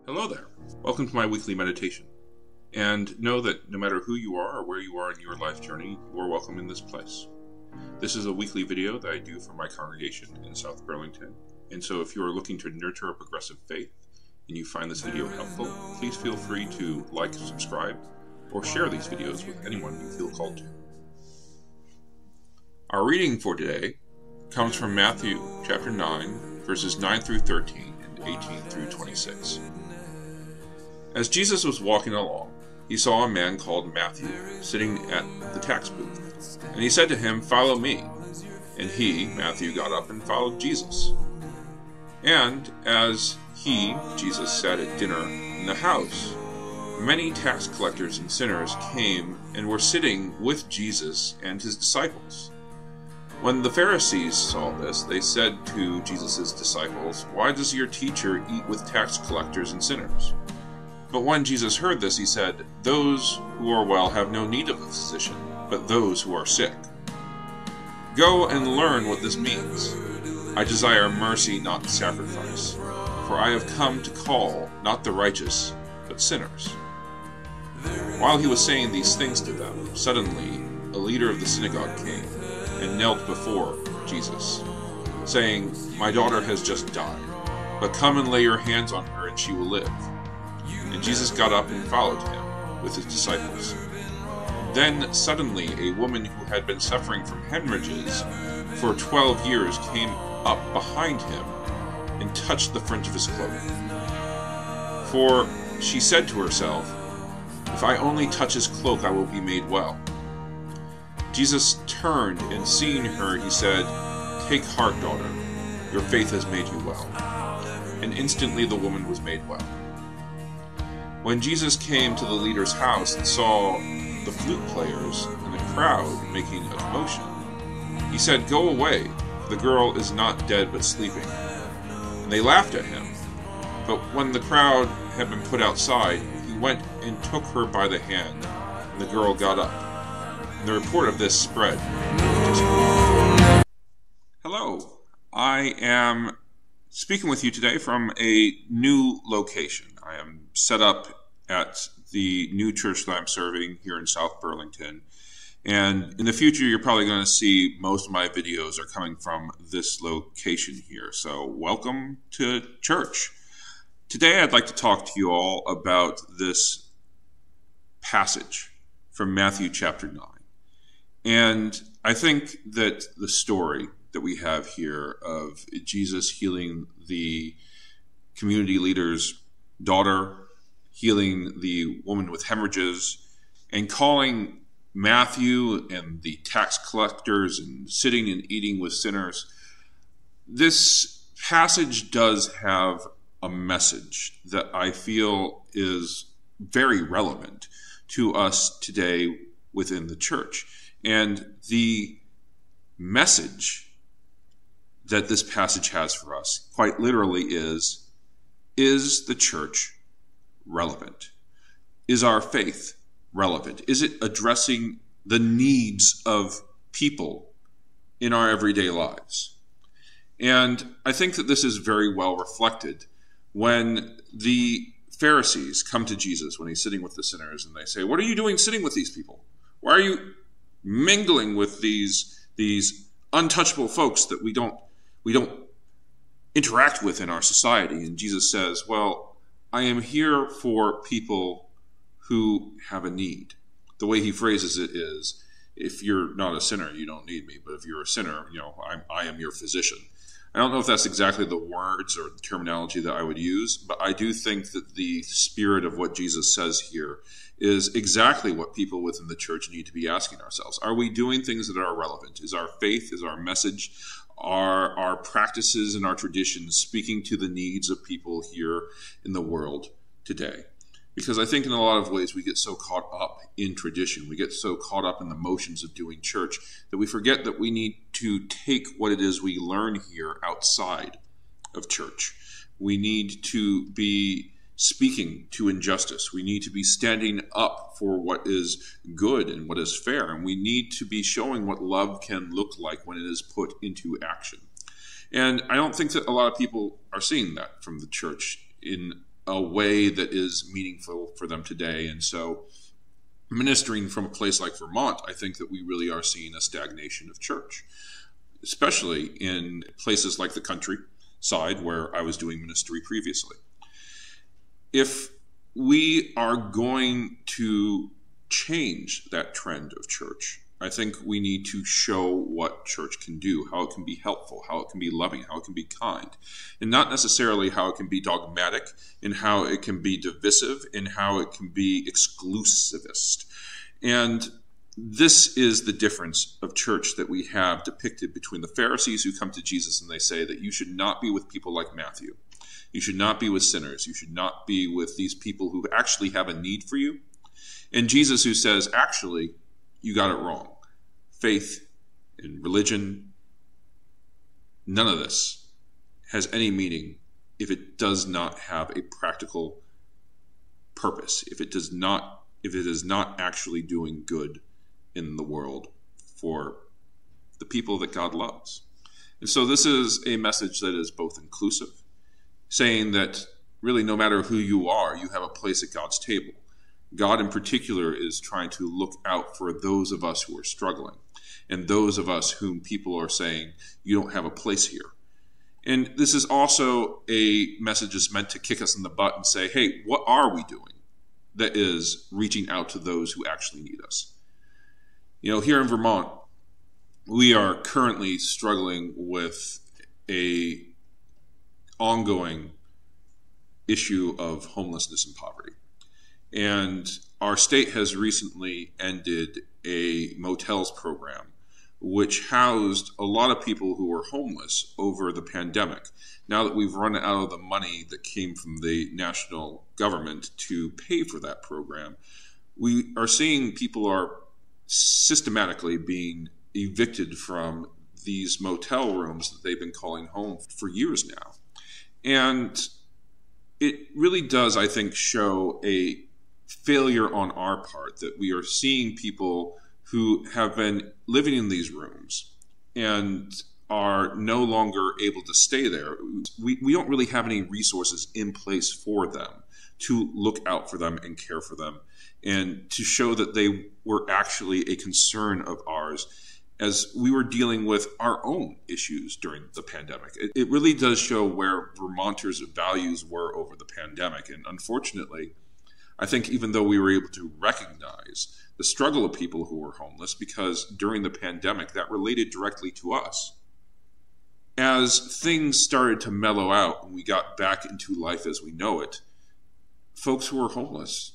Hello there. Welcome to my weekly meditation. And know that no matter who you are or where you are in your life journey, you are welcome in this place. This is a weekly video that I do for my congregation in South Burlington. And so if you are looking to nurture a progressive faith and you find this video helpful, please feel free to like, subscribe, or share these videos with anyone you feel called to. Our reading for today comes from Matthew chapter 9, verses 9 through 13 and 18 through 26. As Jesus was walking along, he saw a man called Matthew sitting at the tax booth, and he said to him, "Follow me." And he, Matthew, got up and followed Jesus. And as he, Jesus, sat at dinner in the house, many tax collectors and sinners came and were sitting with Jesus and his disciples. When the Pharisees saw this, they said to Jesus' disciples, "Why does your teacher eat with tax collectors and sinners?" But when Jesus heard this, he said, "Those who are well have no need of a physician, but those who are sick. Go and learn what this means. I desire mercy, not sacrifice, for I have come to call not the righteous, but sinners." While he was saying these things to them, suddenly a leader of the synagogue came and knelt before Jesus, saying, "My daughter has just died, but come and lay your hands on her and she will live." And Jesus got up and followed him with his disciples. Then suddenly a woman who had been suffering from hemorrhages for 12 years came up behind him and touched the fringe of his cloak. For she said to herself, "If I only touch his cloak, I will be made well." Jesus turned, and seeing her, he said, "Take heart, daughter, your faith has made you well." And instantly the woman was made well. When Jesus came to the leader's house and saw the flute players and the crowd making a commotion, he said, "Go away, for the girl is not dead but sleeping." And they laughed at him. But when the crowd had been put outside, he went and took her by the hand, and the girl got up. And the report of this spread. Hello, I am speaking with you today from a new location. I am set up at the new church that I'm serving here in South Burlington. And in the future, you're probably going to see most of my videos are coming from this location here. So welcome to church. Today, I'd like to talk to you all about this passage from Matthew chapter 9. And I think that the story that we have here of Jesus healing the community leader's daughter, healing the woman with hemorrhages, and calling Matthew and the tax collectors and sitting and eating with sinners, this passage does have a message that I feel is very relevant to us today within the church. And the message that this passage has for us, quite literally, is the church relevant? Is our faith relevant? Is it addressing the needs of people in our everyday lives? And I think that this is very well reflected when the Pharisees come to Jesus when he's sitting with the sinners, and they say, "What are you doing sitting with these people? Why are you mingling with these untouchable folks that we don't interact with in our society?" And Jesus says, "Well, I am here for people who have a need." The way he phrases it is, if you're not a sinner, you don't need me. But if you're a sinner, I am your physician. I don't know if that's exactly the words or the terminology that I would use, but I do think that the spirit of what Jesus says here is exactly what people within the church need to be asking ourselves. Are we doing things that are relevant? Is our faith, is our message, are our practices and our traditions speaking to the needs of people here in the world today? Because I think in a lot of ways we get so caught up in tradition, we get so caught up in the motions of doing church, that we forget that we need to take what it is we learn here outside of church. We need to be speaking to injustice. We need to be standing up for what is good and what is fair. And we need to be showing what love can look like when it is put into action. And I don't think that a lot of people are seeing that from the church in a way that is meaningful for them today. And so ministering from a place like Vermont, I think that we really are seeing a stagnation of church, especially in places like the countryside where I was doing ministry previously. If we are going to change that trend of church, I think we need to show what church can do, how it can be helpful, how it can be loving, how it can be kind, and not necessarily how it can be dogmatic, and how it can be divisive, and how it can be exclusivist. And this is the difference of church that we have depicted between the Pharisees who come to Jesus and they say that you should not be with people like Matthew. You should not be with sinners. You should not be with these people who actually have a need for you. And Jesus who says, actually, you got it wrong. Faith and religion, none of this has any meaning if it does not have a practical purpose, if it is not actually doing good in the world for the people that God loves. And so this is a message that is both inclusive, saying that really no matter who you are, you have a place at God's table. God in particular is trying to look out for those of us who are struggling and those of us whom people are saying, you don't have a place here. And this is also a message that's meant to kick us in the butt and say, hey, what are we doing that is reaching out to those who actually need us? You know, here in Vermont, we are currently struggling with a ongoing issue of homelessness and poverty. And our state has recently ended a motels program which housed a lot of people who were homeless over the pandemic. Now that we've run out of the money that came from the national government to pay for that program, we are seeing people are systematically being evicted from these motel rooms that they've been calling home for years now. And it really does, I think, show a failure on our part that we are seeing people who have been living in these rooms and are no longer able to stay there. We don't really have any resources in place for them to look out for them and care for them and to show that they were actually a concern of ours as we were dealing with our own issues during the pandemic. It really does show where Vermonters' values were over the pandemic. And unfortunately, I think even though we were able to recognize the struggle of people who were homeless, because during the pandemic that related directly to us, as things started to mellow out and we got back into life as we know it, folks who were homeless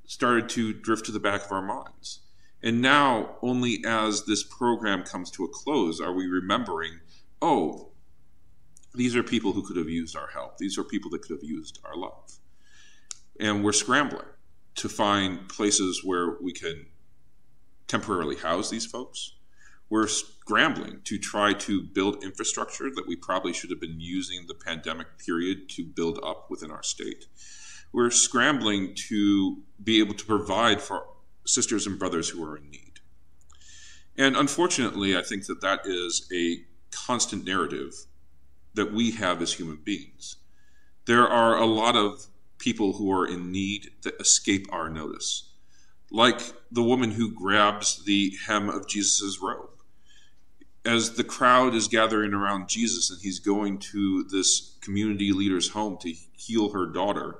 started to drift to the back of our minds. And now, only as this program comes to a close, are we remembering, oh, these are people who could have used our help. These are people that could have used our love. And we're scrambling to find places where we can temporarily house these folks. We're scrambling to try to build infrastructure that we probably should have been using the pandemic period to build up within our state. We're scrambling to be able to provide for sisters and brothers who are in need. And unfortunately, I think that that is a constant narrative that we have as human beings. There are a lot of people who are in need that escape our notice, like the woman who grabs the hem of Jesus' robe. As the crowd is gathering around Jesus and he's going to this community leader's home to heal her daughter,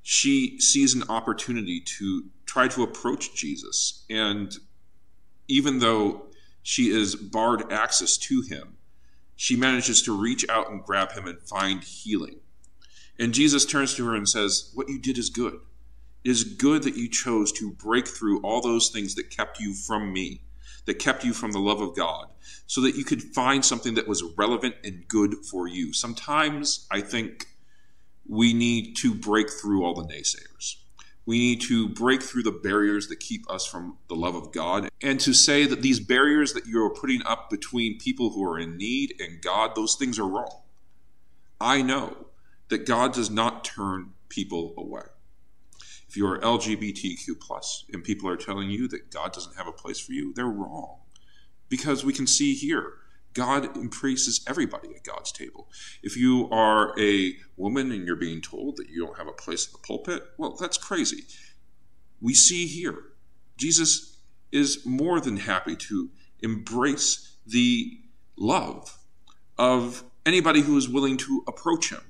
she sees an opportunity to try to approach Jesus. And even though she is barred access to him, she manages to reach out and grab him and find healing. And Jesus turns to her and says, what you did is good. It is good that you chose to break through all those things that kept you from me, that kept you from the love of God, so that you could find something that was relevant and good for you. Sometimes I think we need to break through all the naysayers. We need to break through the barriers that keep us from the love of God, and to say that these barriers that you're putting up between people who are in need and God, those things are wrong. I know that God does not turn people away. If you are LGBTQ+, and people are telling you that God doesn't have a place for you, they're wrong. Because we can see here, God embraces everybody at God's table. If you are a woman and you're being told that you don't have a place in the pulpit, well, that's crazy. We see here, Jesus is more than happy to embrace the love of anybody who is willing to approach him.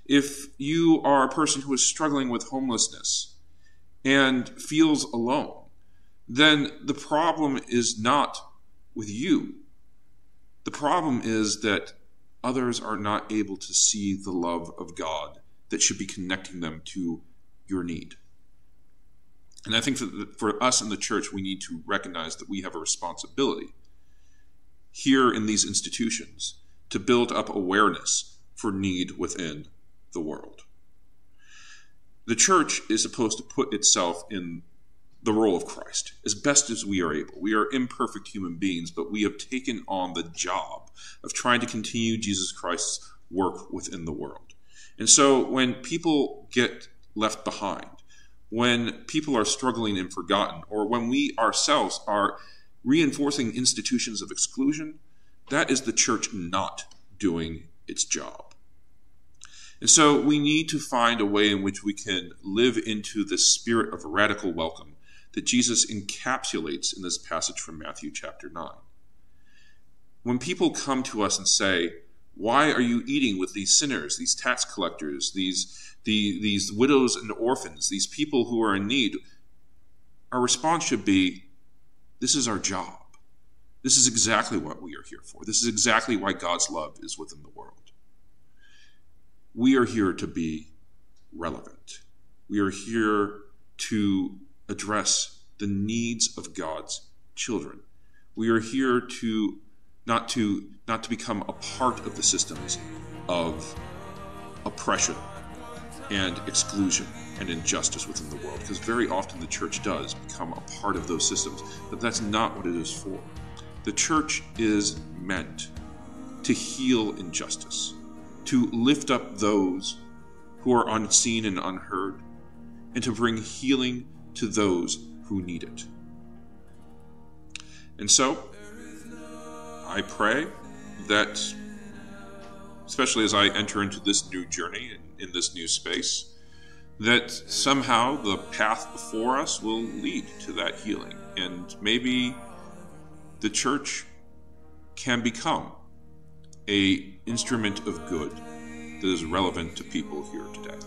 If you are a person who is struggling with homelessness and feels alone, then the problem is not with you. The problem is that others are not able to see the love of God that should be connecting them to your need. And I think that for us in the church, we need to recognize that we have a responsibility here in these institutions to build up awareness for need within the world. The church is supposed to put itself in the role of Christ as best as we are able. We are imperfect human beings, but we have taken on the job of trying to continue Jesus Christ's work within the world. And so when people get left behind, when people are struggling and forgotten, or when we ourselves are reinforcing institutions of exclusion, that is the church not doing its job. And so we need to find a way in which we can live into this spirit of radical welcome that Jesus encapsulates in this passage from Matthew chapter 9. When people come to us and say, "Why are you eating with these sinners, these tax collectors, these widows and orphans, these people who are in need?" our response should be, this is our job. This is exactly what we are here for. This is exactly why God's love is within the world. We are here to be relevant. We are here to address the needs of God's children. We are here to not to become a part of the systems of oppression and exclusion and injustice within the world, because very often the church does become a part of those systems, but that's not what it is for. The church is meant to heal injustice, to lift up those who are unseen and unheard, and to bring healing to those who need it. And so, I pray that, especially as I enter into this new journey and in this new space, that somehow the path before us will lead to that healing. And maybe the church can become an instrument of good that is relevant to people here today.